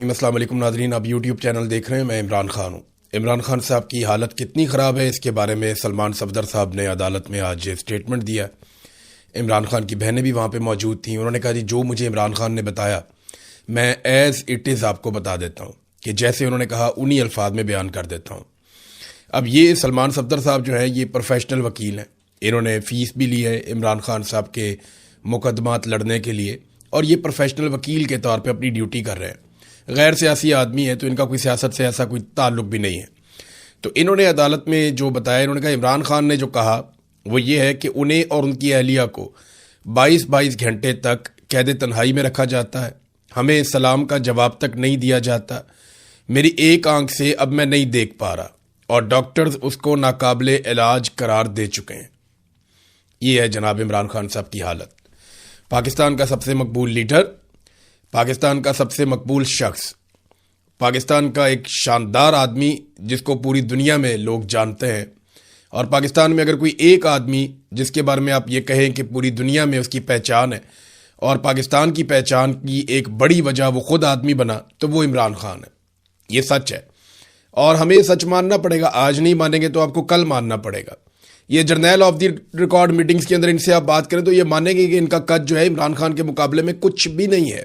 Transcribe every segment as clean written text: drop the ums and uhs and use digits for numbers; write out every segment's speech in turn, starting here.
السلام علیکم ناظرین، آپ یوٹیوب چینل دیکھ رہے ہیں۔ میں عمران خان ہوں۔ عمران خان صاحب کی حالت کتنی خراب ہے اس کے بارے میں سلمان صفدر صاحب نے عدالت میں آج اسٹیٹمنٹ دیا۔ عمران خان کی بہنیں بھی وہاں پہ موجود تھیں۔ انہوں نے کہا جی جو مجھے عمران خان نے بتایا میں ایز اٹ از آپ کو بتا دیتا ہوں کہ جیسے انہوں نے کہا انہی الفاظ میں بیان کر دیتا ہوں۔ اب یہ سلمان صفدر صاحب جو ہے یہ پروفیشنل وکیل ہیں، انہوں نے فیس بھی لی ہے عمران خان صاحب کے مقدمات لڑنے کے لیے، اور یہ پروفیشنل وکیل کے طور پہ اپنی ڈیوٹی کر رہے ہیں۔ غیر سیاسی آدمی ہے تو ان کا کوئی سیاست سے ایسا کوئی تعلق بھی نہیں ہے۔ تو انہوں نے عدالت میں جو بتایا، انہوں نے کہا عمران خان نے جو کہا وہ یہ ہے کہ انہیں اور ان کی اہلیہ کو 22 گھنٹے تک قید تنہائی میں رکھا جاتا ہے، ہمیں سلام کا جواب تک نہیں دیا جاتا، میری ایک آنکھ سے اب میں نہیں دیکھ پا رہا، اور ڈاکٹرز اس کو ناقابل علاج قرار دے چکے ہیں۔ یہ ہے جناب عمران خان صاحب کی حالت۔ پاکستان کا سب سے مقبول لیڈر، پاکستان کا سب سے مقبول شخص، پاکستان کا ایک شاندار آدمی جس کو پوری دنیا میں لوگ جانتے ہیں، اور پاکستان میں اگر کوئی ایک آدمی جس کے بارے میں آپ یہ کہیں کہ پوری دنیا میں اس کی پہچان ہے اور پاکستان کی پہچان کی ایک بڑی وجہ وہ خود آدمی بنا، تو وہ عمران خان ہے۔ یہ سچ ہے اور ہمیں یہ سچ ماننا پڑے گا۔ آج نہیں مانیں گے تو آپ کو کل ماننا پڑے گا۔ یہ جرنیل آف دی ریکارڈ میٹنگز کے اندر ان سے آپ بات کریں تو یہ مانیں گے کہ ان کا قد جو ہے عمران خان کے مقابلے میں کچھ بھی نہیں ہے،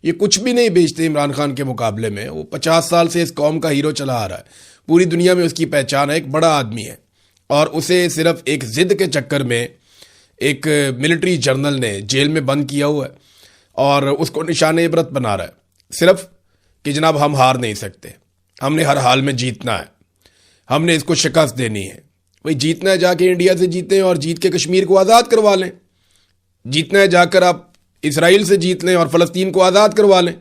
یہ کچھ بھی نہیں بیچتے عمران خان کے مقابلے میں۔ وہ 50 سال سے اس قوم کا ہیرو چلا آ رہا ہے، پوری دنیا میں اس کی پہچان ہے، ایک بڑا آدمی ہے، اور اسے صرف ایک ضد کے چکر میں ایک ملٹری جرنل نے جیل میں بند کیا ہوا ہے اور اس کو نشان عبرت بنا رہا ہے، صرف کہ جناب ہم ہار نہیں سکتے، ہم نے ہر حال میں جیتنا ہے، ہم نے اس کو شکست دینی ہے۔ بھئی جیتنا ہے جا کے انڈیا سے جیتیں اور جیت کے کشمیر کو آزاد کروا لیں، جیتنا ہے جا کر آپ اسرائیل سے جیت لیں اور فلسطین کو آزاد کروا لیں۔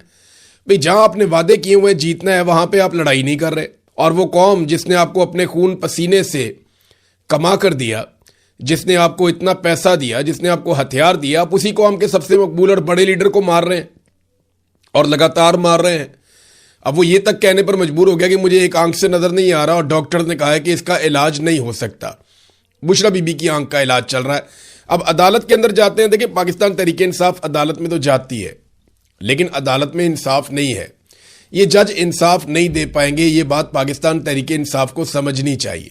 بھئی جہاں آپ نے وعدے کیے ہوئے جیتنا ہے وہاں پہ آپ لڑائی نہیں کر رہے، اور وہ قوم جس نے آپ کو اپنے خون پسینے سے کما کر دیا، جس نے آپ کو اتنا پیسہ دیا، جس نے آپ کو ہتھیار دیا، آپ اسی قوم کے سب سے مقبول اور بڑے لیڈر کو مار رہے ہیں اور لگاتار مار رہے ہیں۔ اب وہ یہ تک کہنے پر مجبور ہو گیا کہ مجھے ایک آنکھ سے نظر نہیں آ رہا، اور ڈاکٹر نے کہا ہے کہ اس کا علاج نہیں ہو سکتا۔ بشرا بی بی کی آنکھ کا علاج چل رہا ہے۔ اب عدالت کے اندر جاتے ہیں، دیکھیں پاکستان تحریک انصاف عدالت میں تو جاتی ہے لیکن عدالت میں انصاف نہیں ہے، یہ جج انصاف نہیں دے پائیں گے۔ یہ بات پاکستان تحریک انصاف کو سمجھنی چاہیے۔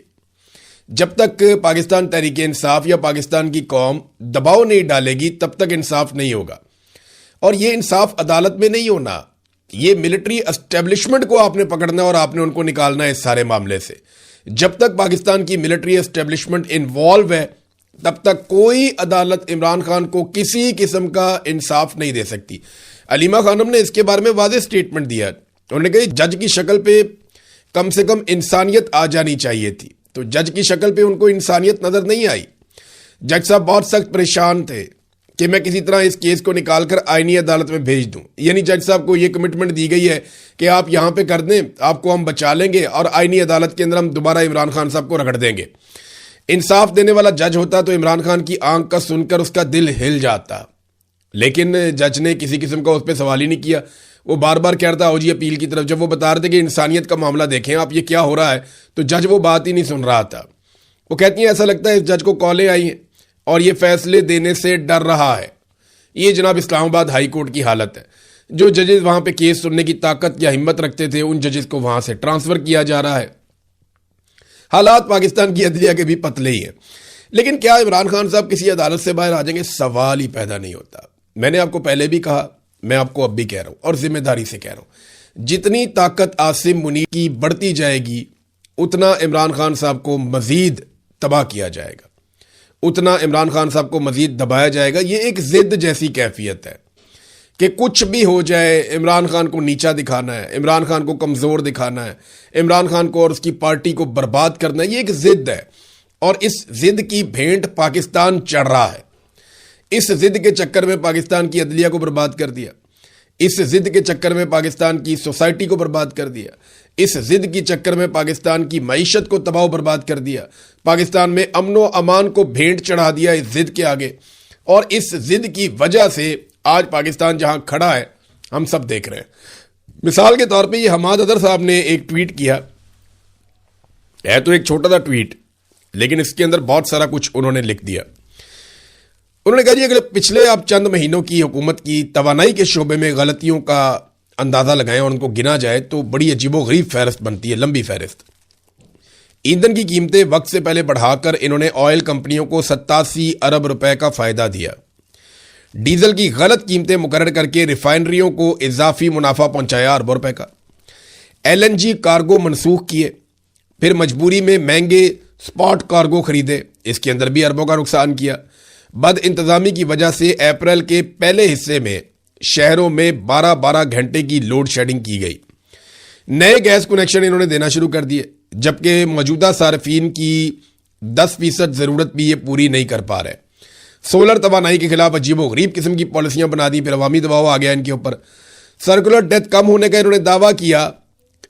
جب تک پاکستان تحریک انصاف یا پاکستان کی قوم دباؤ نہیں ڈالے گی تب تک انصاف نہیں ہوگا، اور یہ انصاف عدالت میں نہیں ہونا، یہ ملٹری اسٹیبلشمنٹ کو آپ نے پکڑنا ہے اور آپ نے ان کو نکالنا ہے اس سارے معاملے سے۔ جب تک پاکستان کی ملٹری اسٹیبلشمنٹ انوالو ہے تب تک کوئی عدالت عمران خان کو کسی قسم کا انصاف نہیں دے سکتی۔ علیمہ خانم نے اس کے بارے میں واضح سٹیٹمنٹ دیا، انہوں نے کہا جج کی شکل پہ کم سے کم انسانیت آ جانی چاہیے تھی، تو جج کی شکل پہ ان کو انسانیت نظر نہیں آئی۔ جج صاحب بہت سخت پریشان تھے کہ میں کسی طرح اس کیس کو نکال کر آئینی عدالت میں بھیج دوں، یعنی جج صاحب کو یہ کمٹمنٹ دی گئی ہے کہ آپ یہاں پہ کر دیں، آپ کو ہم بچا لیں گے، اور آئینی عدالت کے اندر ہم دوبارہ عمران خان صاحب کو رگڑ دیں گے۔ انصاف دینے والا جج ہوتا تو عمران خان کی آنکھ کا سن کر اس کا دل ہل جاتا، لیکن جج نے کسی قسم کا اس پہ سوال ہی نہیں کیا۔ وہ بار بار کہہ رہا جی اپیل کی طرف، جب وہ بتا رہے تھے کہ انسانیت کا معاملہ دیکھیں آپ، یہ کیا ہو رہا ہے، تو جج وہ بات ہی نہیں سن رہا تھا۔ وہ کہتی ہیں ایسا لگتا ہے اس جج کو کالیں آئی ہیں اور یہ فیصلے دینے سے ڈر رہا ہے۔ یہ جناب اسلام آباد ہائی کورٹ کی حالت ہے۔ جو ججز وہاں پہ کیس سننے کی طاقت یا ہمت رکھتے تھے ان ججز کو وہاں سے ٹرانسفر کیا جا رہا ہے۔ حالات پاکستان کی عدلیہ کے بھی پتلے ہی ہیں، لیکن کیا عمران خان صاحب کسی عدالت سے باہر آ جائیں گے؟ سوال ہی پیدا نہیں ہوتا۔ میں نے آپ کو پہلے بھی کہا، میں آپ کو اب بھی کہہ رہا ہوں اور ذمہ داری سے کہہ رہا ہوں، جتنی طاقت عاصم منیر کی بڑھتی جائے گی اتنا عمران خان صاحب کو مزید تباہ کیا جائے گا، اتنا عمران خان صاحب کو مزید دبایا جائے گا۔ یہ ایک ضد جیسی کیفیت ہے کہ کچھ بھی ہو جائے عمران خان کو نیچا دکھانا ہے، عمران خان کو کمزور دکھانا ہے، عمران خان کو اور اس کی پارٹی کو برباد کرنا ہے۔ یہ ایک ضد ہے اور اس ضد کی بھینٹ پاکستان چڑھ رہا ہے۔ اس ضد کے چکر میں پاکستان کی عدلیہ کو برباد کر دیا، اس ضد کے چکر میں پاکستان کی سوسائٹی کو برباد کر دیا، اس ضد کی چکر میں پاکستان کی معیشت کو تباہ و برباد کر دیا، پاکستان میں امن و امان کو بھینٹ چڑھا دیا اس ضد کے آگے، اور اس ضد کی وجہ سے آج پاکستان جہاں کھڑا ہے ہم سب دیکھ رہے ہیں۔ مثال کے طور پہ یہ حماد اظہر صاحب نے ایک ٹویٹ کیا ہے، تو ایک چھوٹا سا ٹویٹ لیکن اس کے اندر بہت سارا کچھ انہوں نے لکھ دیا۔ انہوں نے کہا جی اگر پچھلے آپ چند مہینوں کی حکومت کی توانائی کے شعبے میں غلطیوں کا اندازہ لگائیں اور ان کو گنا جائے تو بڑی عجیب و غریب فہرست بنتی ہے، لمبی فہرست۔ ایندھن کی قیمتیں وقت سے پہلے بڑھا کر انہوں نے آئل کمپنیوں کو 87 ارب روپے کا فائدہ دیا۔ ڈیزل کی غلط قیمتیں مقرر کر کے ریفائنریوں کو اضافی منافع پہنچایا اربوں روپے کا۔ ایل این جی کارگو منسوخ کیے، پھر مجبوری میں مہنگے سپاٹ کارگو خریدے، اس کے اندر بھی اربوں کا نقصان کیا۔ بد انتظامی کی وجہ سے اپریل کے پہلے حصے میں شہروں میں 12 گھنٹے کی لوڈ شیڈنگ کی گئی۔ نئے گیس کنیکشن انہوں نے دینا شروع کر دیے، جبکہ موجودہ صارفین کی 10% ضرورت بھی یہ پوری نہیں کر پا رہے۔ سولر توانائی کے خلاف عجیب و غریب قسم کی پالیسیاں بنا دی، پھر عوامی دباؤ آ گیا ان کے اوپر۔ سرکولر ڈیتھ کم ہونے کا انہوں نے دعویٰ کیا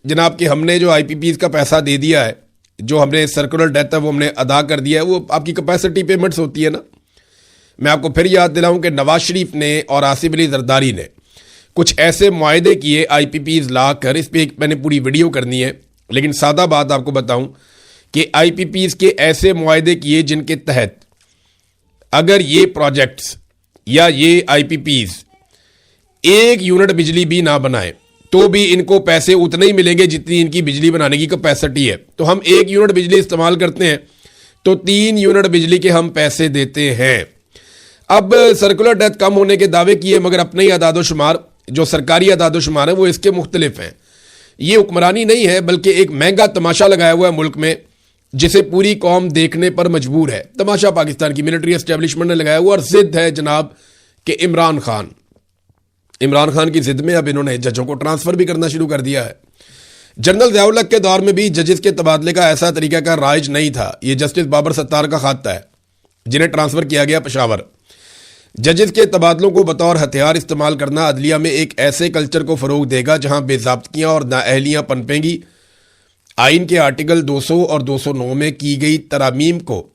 جناب کہ ہم نے جو آئی پی پیز کا پیسہ دے دیا ہے، جو ہم نے سرکولر ڈیتھ ہے وہ ہم نے ادا کر دیا ہے، وہ آپ کی کیپیسٹی پیمنٹس ہوتی ہے نا۔ میں آپ کو پھر یاد دلاؤں کہ نواز شریف نے اور آصف علی زرداری نے کچھ ایسے معاہدے کیے آئی پی پیز لا کر، اس پہ میں نے پوری ویڈیو کرنی ہے، لیکن سادہ بات آپ کو بتاؤں کہ آئی پی پیز کے ایسے معاہدے کیے جن کے تحت اگر یہ پروجیکٹس یا یہ آئی پی پیز 1 یونٹ بجلی بھی نہ بنائے تو بھی ان کو پیسے اتنے ہی ملیں گے جتنی ان کی بجلی بنانے کی کیپیسٹی ہے۔ تو ہم 1 یونٹ بجلی استعمال کرتے ہیں تو 3 یونٹ بجلی کے ہم پیسے دیتے ہیں۔ اب سرکولر ڈیتھ کم ہونے کے دعوے کیے، مگر اپنے ہی اعداد و شمار جو سرکاری اعداد و شمار ہیں وہ اس کے مختلف ہیں۔ یہ حکمرانی نہیں ہے بلکہ ایک مہنگا تماشا لگایا ہوا ہے ملک میں، جسے پوری قوم دیکھنے پر مجبور ہے۔ تماشا پاکستان کی ملٹری اسٹیبلشمنٹ نے لگایا ہوا اور ضد ہے جناب کہ عمران خان کی ضد میں اب انہوں نے ججوں کو ٹرانسفر بھی کرنا شروع کر دیا ہے۔ جنرل ضیاء الحق کے دور میں بھی ججز کے تبادلے کا ایسا طریقہ کا رائج نہیں تھا۔ یہ جسٹس بابر ستار کا خاطہ ہے جنہیں ٹرانسفر کیا گیا پشاور۔ ججز کے تبادلوں کو بطور ہتھیار استعمال کرنا عدلیہ میں ایک ایسے کلچر کو فروغ دے گا جہاں بے ضابطگیاں اور نااہلیاں پنپیں گی۔ آئین کے آرٹیکل 200 اور 209 میں کی گئی ترامیم کو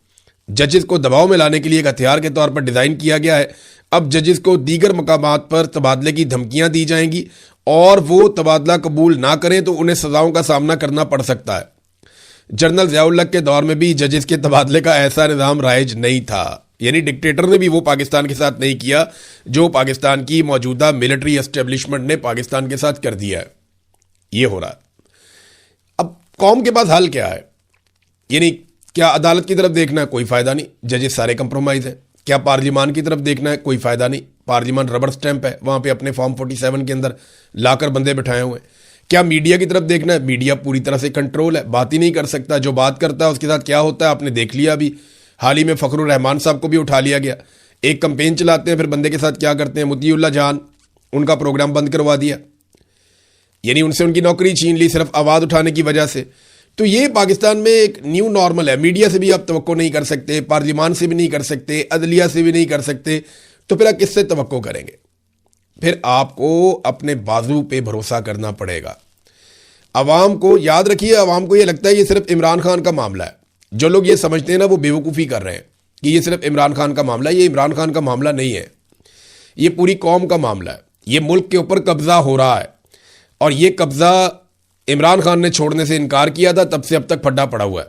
ججز کو دباؤ میں لانے کے لیے ایک ہتھیار کے طور پر ڈیزائن کیا گیا ہے۔ اب ججز کو دیگر مقامات پر تبادلے کی دھمکیاں دی جائیں گی اور وہ تبادلہ قبول نہ کریں تو انہیں سزاؤں کا سامنا کرنا پڑ سکتا ہے۔ جنرل ضیاء الحق کے دور میں بھی ججز کے تبادلے کا ایسا نظام رائج نہیں تھا، یعنی ڈکٹیٹر نے بھی وہ پاکستان کے ساتھ نہیں کیا جو پاکستان کی موجودہ ملٹری اسٹیبلشمنٹ نے پاکستان کے ساتھ کر دیا ہے۔ یہ ہو رہا ہے۔ اب قوم کے پاس حل کیا ہے؟ یعنی کیا عدالت کی طرف دیکھنا ہے؟ کوئی فائدہ نہیں، ججز سارے کمپرومائز ہیں۔ کیا پارلیمان کی طرف دیکھنا ہے؟ کوئی فائدہ نہیں، پارلیمان ربر سٹیمپ ہے، وہاں پہ اپنے فارم 47 کے اندر لا کر بندے بٹھائے ہوئے ہیں۔ کیا میڈیا کی طرف دیکھنا ہے؟ میڈیا پوری طرح سے کنٹرول ہے، بات ہی نہیں کر سکتا، جو بات کرتا ہے اس کے ساتھ کیا ہوتا ہے آپ نے دیکھ لیا۔ ابھی حال ہی میں فخر الرحمان صاحب کو بھی اٹھا لیا گیا، ایک کمپین چلاتے ہیں پھر بندے کے ساتھ کیا کرتے ہیں، مطیع اللہ جان ان کا پروگرام بند کروا دیا، یعنی ان سے ان کی نوکری چھین لی صرف آواز اٹھانے کی وجہ سے۔ تو یہ پاکستان میں ایک نیو نارمل ہے، میڈیا سے بھی آپ توقع نہیں کر سکتے، پارلیمان سے بھی نہیں کر سکتے، عدلیہ سے بھی نہیں کر سکتے، تو پھر آپ کس سے توقع کریں گے؟ پھر آپ کو اپنے بازو پہ بھروسہ کرنا پڑے گا۔ عوام کو یاد رکھیے، عوام کو یہ لگتا ہے یہ صرف عمران خان کا معاملہ ہے۔ جو لوگ یہ سمجھتے ہیں نا وہ بیوقوفی کر رہے ہیں کہ یہ صرف عمران خان کا معاملہ ہے۔ یہ عمران خان کا معاملہ نہیں ہے، یہ پوری قوم کا معاملہ ہے۔ یہ ملک کے اوپر قبضہ ہو رہا ہے اور یہ قبضہ عمران خان نے چھوڑنے سے انکار کیا تھا، تب سے اب تک پھڈا پڑا ہوا ہے،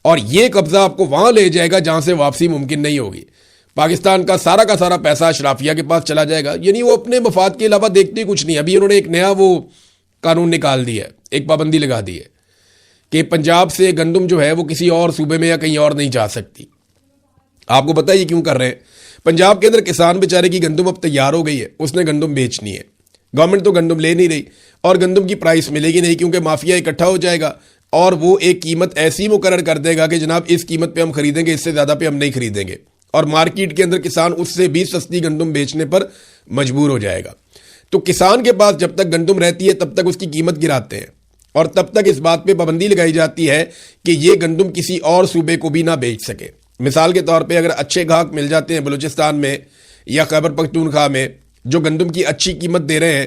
اور یہ قبضہ آپ کو وہاں لے جائے گا جہاں سے واپسی ممکن نہیں ہوگی۔ پاکستان کا سارا پیسہ اشرافیہ کے پاس چلا جائے گا، یعنی وہ اپنے مفاد کے علاوہ دیکھتے کچھ نہیں۔ ابھی انہوں نے ایک نیا وہ قانون نکال دیا ہے، ایک پابندی لگا دی ہے کہ پنجاب سے گندم جو ہے وہ کسی اور صوبے میں یا کہیں اور نہیں جا سکتی۔ آپ کو پتہ ہے یہ کیوں کر رہے ہیں؟ پنجاب کے اندر کسان بیچارے کی گندم اب تیار ہو گئی ہے، اس نے گندم بیچنی ہے، گورنمنٹ تو گندم لے نہیں رہی اور گندم کی پرائس ملے گی نہیں کیونکہ مافیا اکٹھا ہو جائے گا اور وہ ایک قیمت ایسی مقرر کر دے گا کہ جناب اس قیمت پہ ہم خریدیں گے، اس سے زیادہ پہ ہم نہیں خریدیں گے، اور مارکیٹ کے اندر کسان اس سے بھی سستی گندم بیچنے پر مجبور ہو جائے گا۔ تو کسان کے پاس جب تک گندم رہتی ہے تب تک اس کی قیمت گراتے ہیں اور تب تک اس بات پہ پابندی لگائی جاتی ہے کہ یہ گندم کسی اور صوبے کو بھی نہ بیچ سکے۔ مثال کے طور پہ اگر اچھے گاہک مل جاتے ہیں بلوچستان میں یا خیبر پختونخوا میں جو گندم کی اچھی قیمت دے رہے ہیں،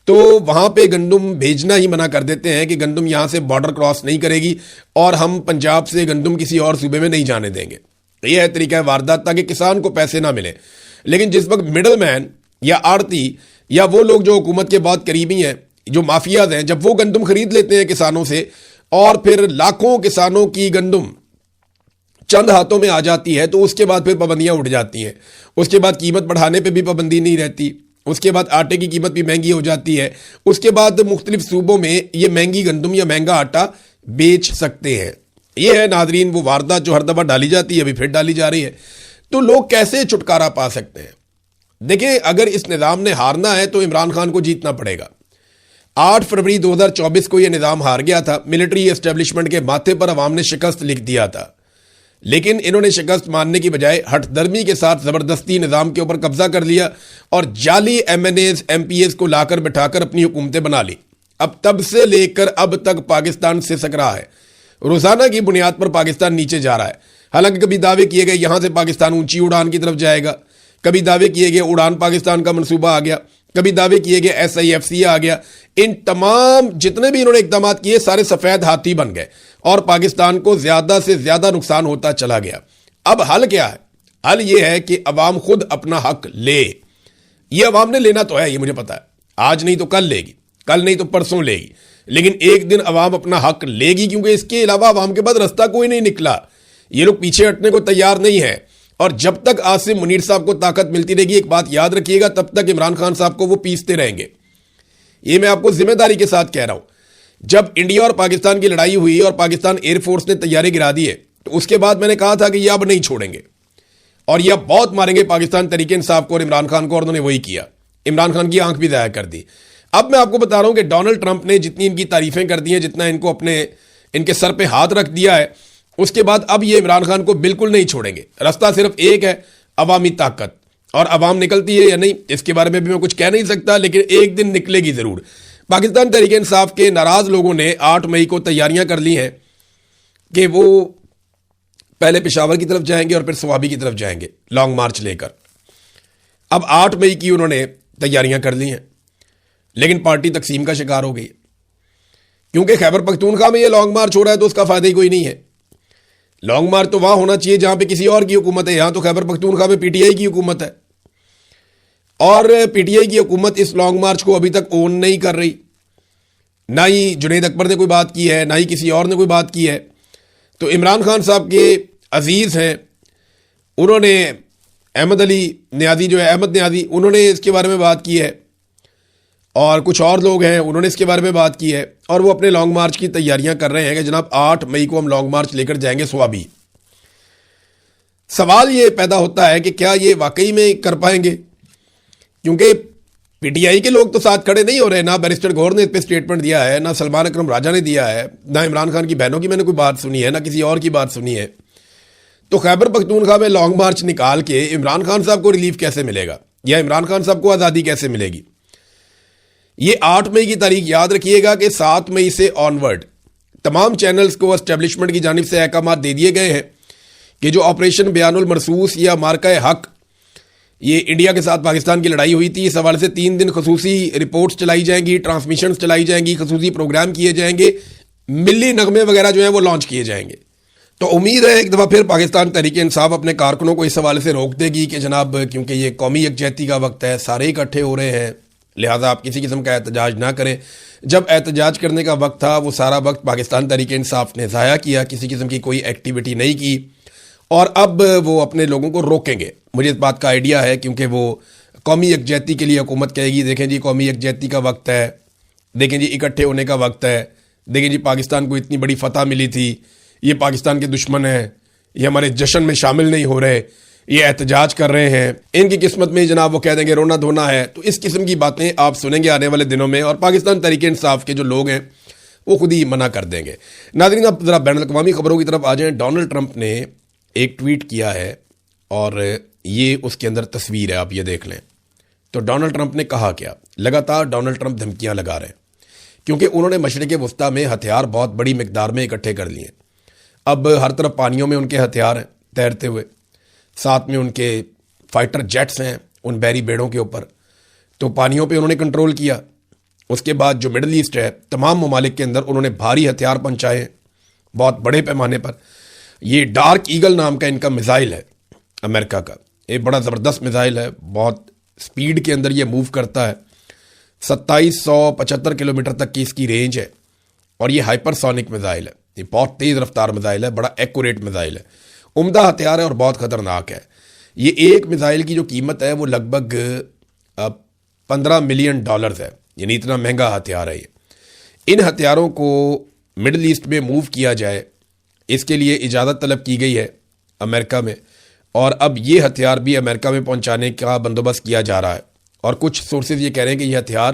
تو وہاں پہ گندم بھیجنا ہی منع کر دیتے ہیں کہ گندم یہاں سے بارڈر کراس نہیں کرے گی اور ہم پنجاب سے گندم کسی اور صوبے میں نہیں جانے دیں گے۔ یہ ہے طریقہ واردات تاکہ کسان کو پیسے نہ ملیں۔ لیکن جس وقت مڈل مین یا آڑتی یا وہ لوگ جو حکومت کے بہت قریبی ہیں، جو مافیاز ہیں، جب وہ گندم خرید لیتے ہیں کسانوں سے اور پھر لاکھوں کسانوں کی گندم چند ہاتھوں میں آ جاتی ہے، تو اس کے بعد پھر پابندیاں اٹھ جاتی ہیں۔ اس کے بعد قیمت بڑھانے پہ بھی پابندی نہیں رہتی، اس کے بعد آٹے کی قیمت بھی مہنگی ہو جاتی ہے، اس کے بعد مختلف صوبوں میں یہ مہنگی گندم یا مہنگا آٹا بیچ سکتے ہیں۔ یہ ہے ناظرین وہ واردات جو ہر دفعہ ڈالی جاتی ہے، ابھی پھر ڈالی جا رہی ہے۔ تو لوگ کیسے چھٹکارا پا سکتے ہیں؟ دیکھیں، اگر اس نظام نے ہارنا ہے تو عمران خان کو جیتنا پڑے گا۔ 8 فروری 2024 کو یہ نظام ہار گیا تھا، ملٹری اسٹیبلشمنٹ کے ماتھے پر عوام نے شکست لکھ دیا تھا، لیکن انہوں نے شکست ماننے کی بجائے ہٹ درمی کے ساتھ زبردستی نظام کے اوپر قبضہ کر لیا اور جعلی MNAs MPAs کو لا کر بٹھا کر اپنی حکومتیں بنا لی۔ اب تب سے لے کر اب تک پاکستان سے سک رہا ہے، روزانہ کی بنیاد پر پاکستان نیچے جا رہا ہے۔ حالانکہ کبھی دعوے کیے گئے یہاں سے پاکستان اونچی اڑان کی طرف جائے گا، کبھی دعوے کیے گئے اڑان پاکستان کا منصوبہ آ گیا، کبھی دعوے کیے گئے ایس آئی ایف سی آ گیا۔ ان تمام جتنے بھی انہوں نے اقدامات کیے سارے سفید ہاتھی بن گئے اور پاکستان کو زیادہ سے زیادہ نقصان ہوتا چلا گیا۔ اب حل کیا ہے؟ حل یہ ہے کہ عوام خود اپنا حق لے۔ یہ عوام نے لینا تو ہے، یہ مجھے پتا ہے، آج نہیں تو کل لے گی، کل نہیں تو پرسوں لے گی، لیکن ایک دن عوام اپنا حق لے گی، کیونکہ اس کے علاوہ عوام کے بعد رستہ کوئی نہیں نکلا۔ یہ لوگ پیچھے ہٹنے کو تیار نہیں ہے، اور جب تک عاصم منیر صاحب کو طاقت ملتی رہے گی، ایک بات یاد رکھیے گا، تب تک عمران خان صاحب کو وہ پیستے رہیں گے۔ یہ میں آپ کو ذمہ داری کے ساتھ کہہ رہا ہوں۔ جب انڈیا اور پاکستان کی لڑائی ہوئی اور پاکستان ایئر فورس نے طیارے گرا دیے، تو اس کے بعد میں نے کہا تھا کہ یہ اب نہیں چھوڑیں گے اور یہ اب بہت ماریں گے پاکستان تحریک انصاف کو اور عمران خان کو، اور انہوں نے وہی کیا۔ عمران خان کی آنکھ بھی ضائع کر دی۔ اب میں آپ کو بتا رہا ہوں کہ ڈونلڈ ٹرمپ نے جتنی ان کی تعریفیں کر دی ہیں، جتنا ان کو ان کے سر پہ ہاتھ رکھ دیا ہے، اس کے بعد اب یہ عمران خان کو بالکل نہیں چھوڑیں گے۔ رستہ صرف ایک ہے، عوامی طاقت، اور عوام نکلتی ہے یا نہیں اس کے بارے میں بھی میں کچھ کہہ نہیں سکتا، لیکن ایک دن نکلے گی ضرور۔ پاکستان تحریک انصاف کے ناراض لوگوں نے 8 مئی کو تیاریاں کر لی ہیں کہ وہ پہلے پشاور کی طرف جائیں گے اور پھر سوابی کی طرف جائیں گے لانگ مارچ لے کر۔ اب 8 مئی کی انہوں نے تیاریاں کر لی ہیں، لیکن پارٹی تقسیم کا شکار ہو گئی، کیونکہ خیبر پختونخوا میں یہ لانگ مارچ ہو رہا ہے تو اس کا فائدہ ہی کوئی نہیں ہے۔ لانگ مارچ تو وہاں ہونا چاہیے جہاں پہ کسی اور کی حکومت ہے، یہاں تو خیبر پختونخوا میں پی ٹی آئی کی حکومت ہے، اور پی ٹی آئی کی حکومت اس لانگ مارچ کو ابھی تک اون نہیں کر رہی۔ نہ ہی جنید اکبر نے کوئی بات کی ہے، نہ ہی کسی اور نے کوئی بات کی ہے۔ تو عمران خان صاحب کے عزیز ہیں، انہوں نے احمد علی نیازی جو ہے، احمد نیازی، انہوں نے اس کے بارے میں بات کی ہے، اور کچھ اور لوگ ہیں انہوں نے اس کے بارے میں بات کی ہے، اور وہ اپنے لانگ مارچ کی تیاریاں کر رہے ہیں کہ جناب 8 مئی کو ہم لانگ مارچ لے کر جائیں گے سوابی۔ سوال یہ پیدا ہوتا ہے کہ کیا یہ واقعی میں کر پائیں گے؟ کیونکہ پی ٹی آئی کے لوگ تو ساتھ کھڑے نہیں ہو رہے، نہ بیرسٹر گور نے اس پہ سٹیٹمنٹ دیا ہے، نہ سلمان اکرم راجہ نے دیا ہے، نہ عمران خان کی بہنوں کی میں نے کوئی بات سنی ہے، نہ کسی اور کی بات سنی ہے۔ تو خیبر پختونخوا میں لانگ مارچ نکال کے عمران خان صاحب کو ریلیف کیسے ملے گا، یا عمران خان صاحب کو آزادی کیسے ملے گی؟ یہ 8 مئی کی تاریخ یاد رکھیے گا کہ 7 مئی سے آنورڈ تمام چینلز کو اسٹیبلشمنٹ کی جانب سے احکامات دے دیے گئے ہیں کہ جو آپریشن بیان المرصوص یا مارکہ حق، یہ انڈیا کے ساتھ پاکستان کی لڑائی ہوئی تھی، اس حوالے سے 3 دن خصوصی رپورٹس چلائی جائیں گی، ٹرانسمیشنز چلائی جائیں گی، خصوصی پروگرام کیے جائیں گے، ملی نغمے وغیرہ جو ہیں وہ لانچ کیے جائیں گے۔ تو امید ہے ایک دفعہ پھر پاکستان تحریک انصاف اپنے کارکنوں کو اس حوالے سے روک دے گی کہ جناب کیونکہ یہ قومی یکجہتی کا وقت ہے، سارے اکٹھے ہو رہے ہیں، لہٰذا آپ کسی قسم کا احتجاج نہ کریں۔ جب احتجاج کرنے کا وقت تھا وہ سارا وقت پاکستان تحریک انصاف نے ضائع کیا، کسی قسم کی کوئی ایکٹیویٹی نہیں کی، اور اب وہ اپنے لوگوں کو روکیں گے۔ مجھے اس بات کا آئیڈیا ہے کیونکہ وہ قومی یکجہتی کے لیے حکومت کہے گی دیکھیں جی قومی یکجہتی کا وقت ہے، دیکھیں جی اکٹھے ہونے کا وقت ہے، دیکھیں جی پاکستان کو اتنی بڑی فتح ملی تھی، یہ پاکستان کے دشمن ہیں، یہ ہمارے جشن میں شامل نہیں ہو رہے، یہ احتجاج کر رہے ہیں، ان کی قسمت میں جناب وہ کہہ دیں گے رونا دھونا ہے۔ تو اس قسم کی باتیں آپ سنیں گے آنے والے دنوں میں، اور پاکستان تحریک انصاف کے جو لوگ ہیں وہ خود ہی منع کر دیں گے۔ ناظرین اب ذرا بین الاقوامی خبروں کی طرف آ جائیں۔ ڈونلڈ ٹرمپ نے ایک ٹویٹ کیا ہے اور یہ اس کے اندر تصویر ہے، آپ یہ دیکھ لیں۔ تو ڈونلڈ ٹرمپ نے کہا کیا؟ لگاتار ڈونلڈ ٹرمپ دھمکیاں لگا رہے ہیں کیونکہ انہوں نے مشرق وسطیٰ میں ہتھیار بہت بڑی مقدار میں اکٹھے کر لیے ہیں۔ اب ہر طرف پانیوں میں ان کے ہتھیار ہیں تیرتے ہوئے، ساتھ میں ان کے فائٹر جیٹس ہیں ان بحری بیڑوں کے اوپر، تو پانیوں پہ انہوں نے کنٹرول کیا۔ اس کے بعد جو مڈل ایسٹ ہے تمام ممالک کے اندر انہوں نے بھاری ہتھیار پہنچائے بہت بڑے پیمانے پر۔ یہ ڈارک ایگل نام کا ان کا میزائل ہے امریکہ کا، ایک بڑا زبردست میزائل ہے، بہت سپیڈ کے اندر یہ موو کرتا ہے، 2775 کلومیٹر تک کی اس کی رینج ہے، اور یہ ہائپر سونک میزائل ہے، یہ بہت تیز رفتار میزائل ہے، بڑا ایکوریٹ میزائل ہے، عمدہ ہتھیار ہے اور بہت خطرناک ہے۔ یہ ایک میزائل کی جو قیمت ہے وہ لگ بھگ 15 ملین ڈالرز ہے، یعنی اتنا مہنگا ہتھیار ہے یہ۔ ان ہتھیاروں کو مڈل ایسٹ میں موو کیا جائے، اس کے لیے اجازت طلب کی گئی ہے امریکہ میں، اور اب یہ ہتھیار بھی امریکہ میں پہنچانے کا بندوبست کیا جا رہا ہے، اور کچھ سورسز یہ کہہ رہے ہیں کہ یہ ہتھیار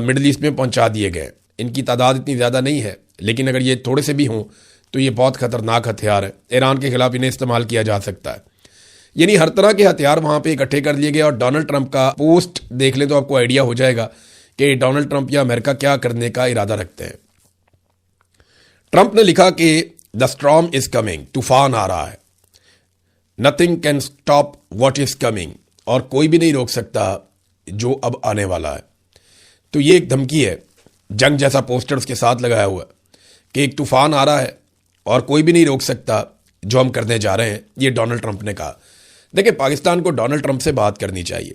مڈل ایسٹ میں پہنچا دیے گئے۔ ان کی تعداد اتنی زیادہ نہیں ہے، لیکن اگر یہ تھوڑے سے بھی ہوں تو یہ بہت خطرناک ہتھیار ہے، ایران کے خلاف انہیں استعمال کیا جا سکتا ہے۔ یعنی ہر طرح کے ہتھیار وہاں پہ اکٹھے کر لیے گئے، اور ڈونلڈ ٹرمپ کا پوسٹ دیکھ لیں تو آپ کو آئیڈیا ہو جائے گا کہ ڈونلڈ ٹرمپ یا امریکہ کیا کرنے کا ارادہ رکھتے ہیں۔ ٹرمپ نے لکھا کہ دا اسٹارم از کمنگ، طوفان آ رہا ہے، nothing can stop what is coming, اور کوئی بھی نہیں روک سکتا جو اب آنے والا ہے۔ تو یہ ایک دھمکی ہے، جنگ جیسا پوسٹر اس کے ساتھ لگایا ہوا ہے کہ ایک طوفان آ رہا ہے اور کوئی بھی نہیں روک سکتا جو ہم کرنے جا رہے ہیں، یہ ڈونلڈ ٹرمپ نے کہا۔ دیکھیں، پاکستان کو ڈونلڈ ٹرمپ سے بات کرنی چاہیے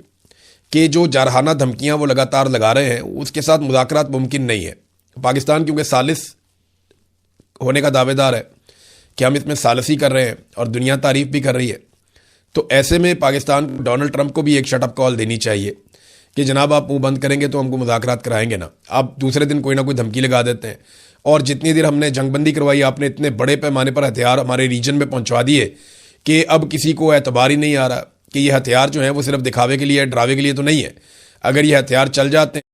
کہ جو جارحانہ دھمکیاں وہ لگاتار لگا رہے ہیں اس کے ساتھ مذاکرات ممکن نہیں ہے۔ پاکستان کیونکہ ثالث ہونے کا دعوے دار ہے کہ ہم اس میں ثالثی کر رہے ہیں اور دنیا تعریف بھی کر رہی ہے، تو ایسے میں پاکستان ڈونلڈ ٹرمپ کو بھی ایک شٹ اپ کال دینی چاہیے کہ جناب آپ منہ بند کریں گے تو ہم کو مذاکرات کرائیں گے نا۔ آپ دوسرے دن کوئی نہ کوئی دھمکی لگا دیتے ہیں، اور جتنی دیر ہم نے جنگ بندی کروائی آپ نے اتنے بڑے پیمانے پر ہتھیار ہمارے ریجن میں پہنچوا دیے کہ اب کسی کو اعتبار ہی نہیں آ رہا کہ یہ ہتھیار جو ہیں وہ صرف دکھاوے کے لیے، ڈراوے کے لیے تو نہیں ہے۔ اگر یہ ہتھیار چل جاتے ہیں